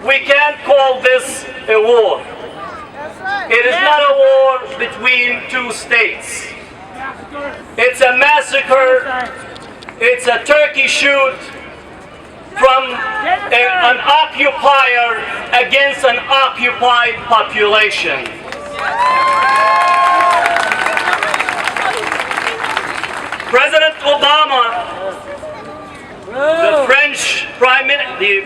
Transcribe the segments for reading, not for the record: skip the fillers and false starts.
we can't call this a war. It is not a war between two states. It's a massacre. It's a turkey shoot from an occupier against an occupied population. President Obama, the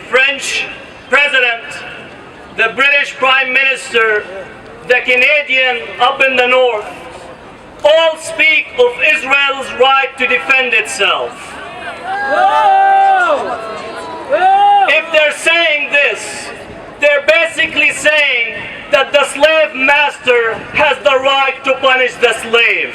French President, the British Prime Minister, the Canadian up in the north, all speak of Israel's right to defend itself. If they're saying this, they're basically saying that the slave master has the right to punish the slave.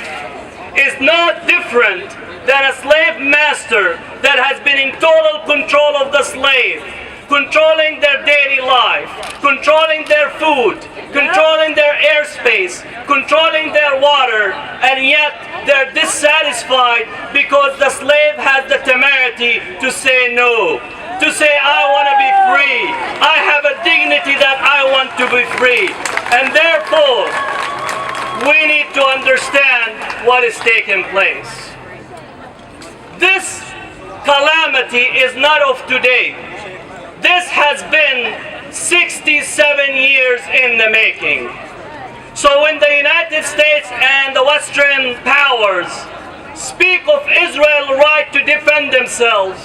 It's not different than a slave master that has been in total control of the slave, controlling their daily life, controlling their food, controlling their airspace, controlling their water, and yet they're dissatisfied because the slave has the temerity to say no, to say, I want to be free, I have a dignity that I want to be free. And therefore, we need to understand what is taking place. This calamity is not of today. This has been 67 years in the making. So when the United States and the Western powers speak of Israel's right to defend themselves,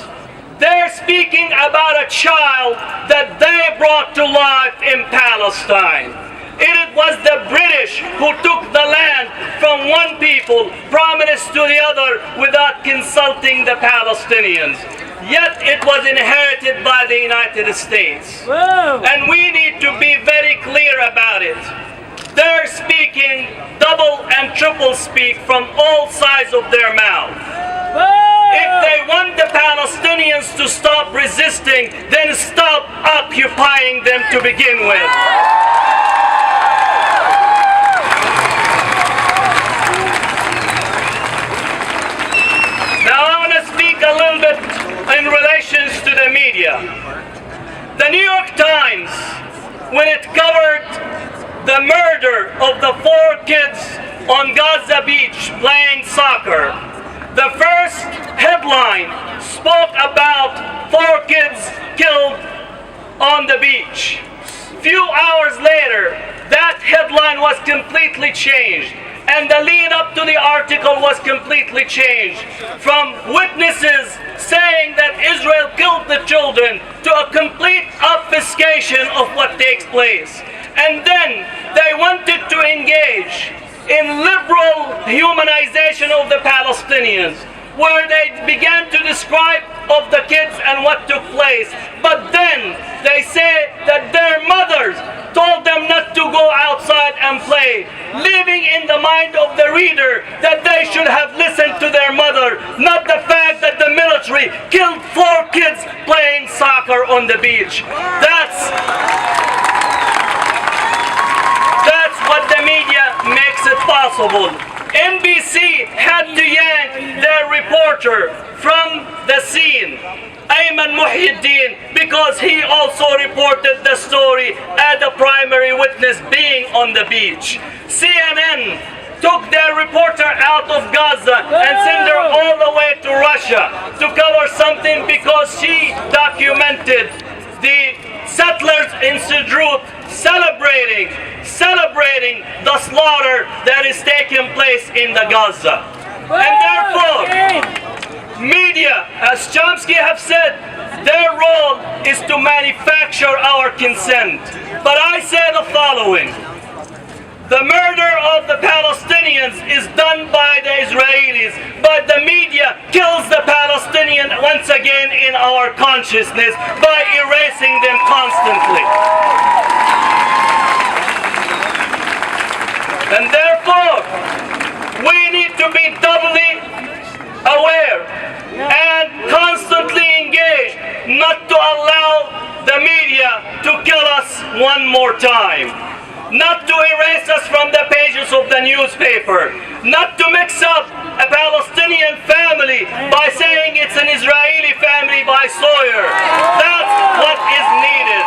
they're speaking about a child that they brought to life in Palestine. It was the British who took the land from one people, promised to the other without consulting the Palestinians. Yet it was inherited by the United States. Whoa. And we need to be very clear about it. They're speaking double and triple speak from all sides of their mouth. Whoa. If they want the Palestinians to stop resisting, then stop occupying them to begin with. Now I want to speak a little bit in relation to the media. The New York Times, when it covered the murder of the 4 kids on Gaza beach playing soccer, the first headline spoke about 4 kids killed on the beach. Few hours later, that headline was completely changed. And the lead up to the article was completely changed from witnesses saying that Israel killed the children to a complete obfuscation of what takes place. And then they wanted to engage in liberal humanization of the Palestinians, where they began to describe of the kids and what took place. But then they say that their mothers told them not to go outside and play, leaving in the mind of the reader that they should have listened to their mother, not the fact that the military killed 4 kids playing soccer on the beach. That's what the media makes it possible. NBC had to yank their reporter from the scene, Ayman Muhyiddin, because he also reported the story as a primary witness being on the beach. CNN took their reporter out of Gaza and sent her all the way to Russia to cover something because she documented the settlers in Sderot celebrating the slaughter that is taking place in the Gaza. And therefore, media, as Chomsky have said, their role is to manufacture our consent. But I say the following: the murder of the Palestinians is done by the Israelis, but the media kills the Palestinian once again in our consciousness by erasing them constantly. And therefore, we need to be doubly aware and constantly engaged, not to allow the media to kill us one more time, not to erase us from the pages of the newspaper, not to mix up a Palestinian family by saying it's an Israeli family by Sawyer. That's what is needed.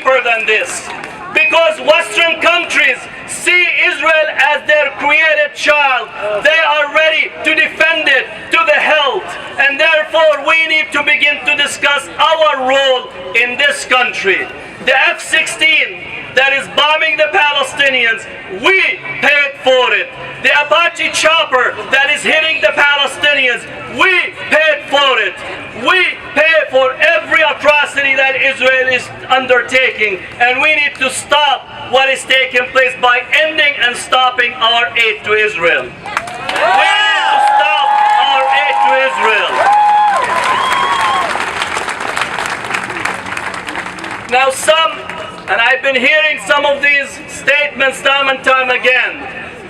deeper than this. Because Western countries see Israel as their created child. They are ready to defend it to the hilt. And therefore we need to begin to discuss our role in this country. The F-16 that is bombing the Palestinians, we paid for it. The Apache chopper that is hitting the Palestinians, we paid for it. We pay for every atrocity that Israel is undertaking, and we need to stop what is taking place by ending and stopping our aid to Israel. We need to stop our aid to Israel. Now and I've been hearing some of these statements time and time again,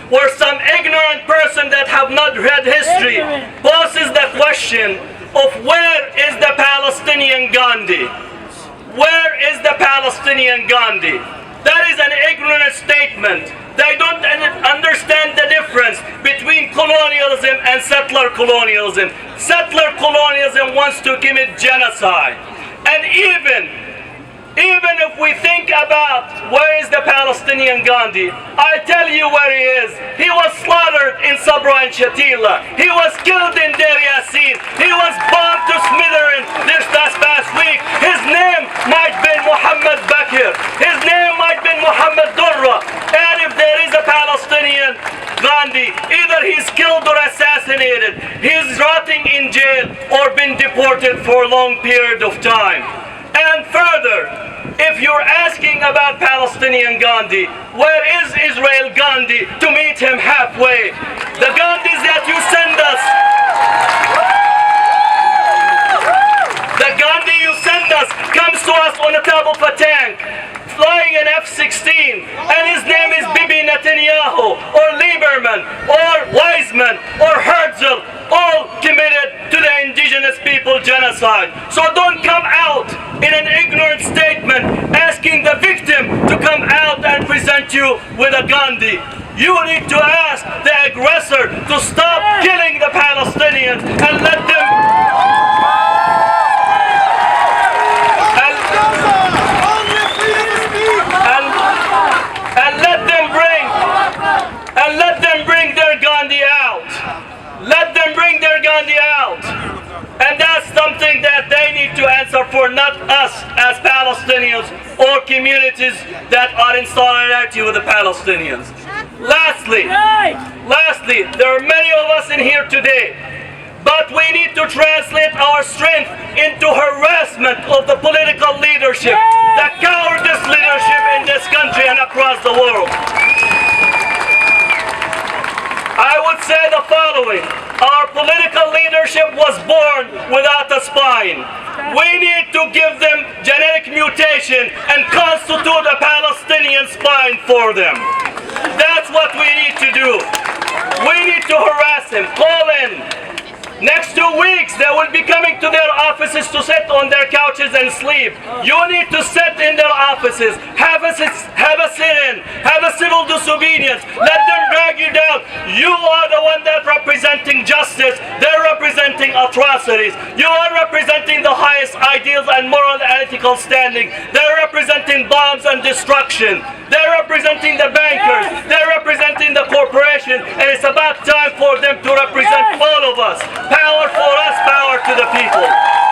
where some ignorant person that have not read history poses the question of where is the Palestinian Gandhi? Where is the Palestinian Gandhi? That is an ignorant statement. They don't understand the difference between colonialism and settler colonialism. Settler colonialism wants to commit genocide. And even if we think about where is the Palestinian Gandhi, I tell you where he is. He was slaughtered in Sabra and Shatila. He was killed in Deir Yassin. He was bombed to smithereens this past week. His name might be Muhammad Bakir. His name might be Muhammad Durra. And if there is a Palestinian Gandhi, either he's killed or assassinated, he's rotting in jail or been deported for a long period of time. And further, if you're asking about Palestinian Gandhi, where is Israel Gandhi to meet him halfway? The Gandhis that you send us, the Gandhi you send us comes to us on the top of a tank, flying an F-16, and his name is Bibi Netanyahu, or Lieberman, or Weizmann, or Herzl, all committed to the indigenous people genocide. So don't come out in an ignorant statement asking the victim to come out and present you with a Gandhi. You need to ask the aggressor to stop killing the Palestinians and let them bring their Gandhi out. Let them bring their Gandhi out. And that's something that they need to answer for, not us as Palestinians or communities that are in solidarity with the Palestinians. Lastly, there are many of us in here today, but we need to translate our strength into harassment of the political leadership, the cowardice leadership in this country and across the world. I would say the following: our political leadership was born without a spine. We need to give them genetic mutation and constitute a Palestinian spine for them. That's what we need to do. We need to harass them, call in. Next 2 weeks, they will be coming to their offices to sit on their couches and sleep. You need to sit in their offices, have a sit-in, have a civil disobedience, let them drag you down. You are the one that's representing justice. They're representing atrocities. You are representing the highest ideals and moral and ethical standing. They're representing bombs and destruction. They're representing the bankers. They're representing the corporation. And it's about time for them to represent all of us. Power for us, power to the people.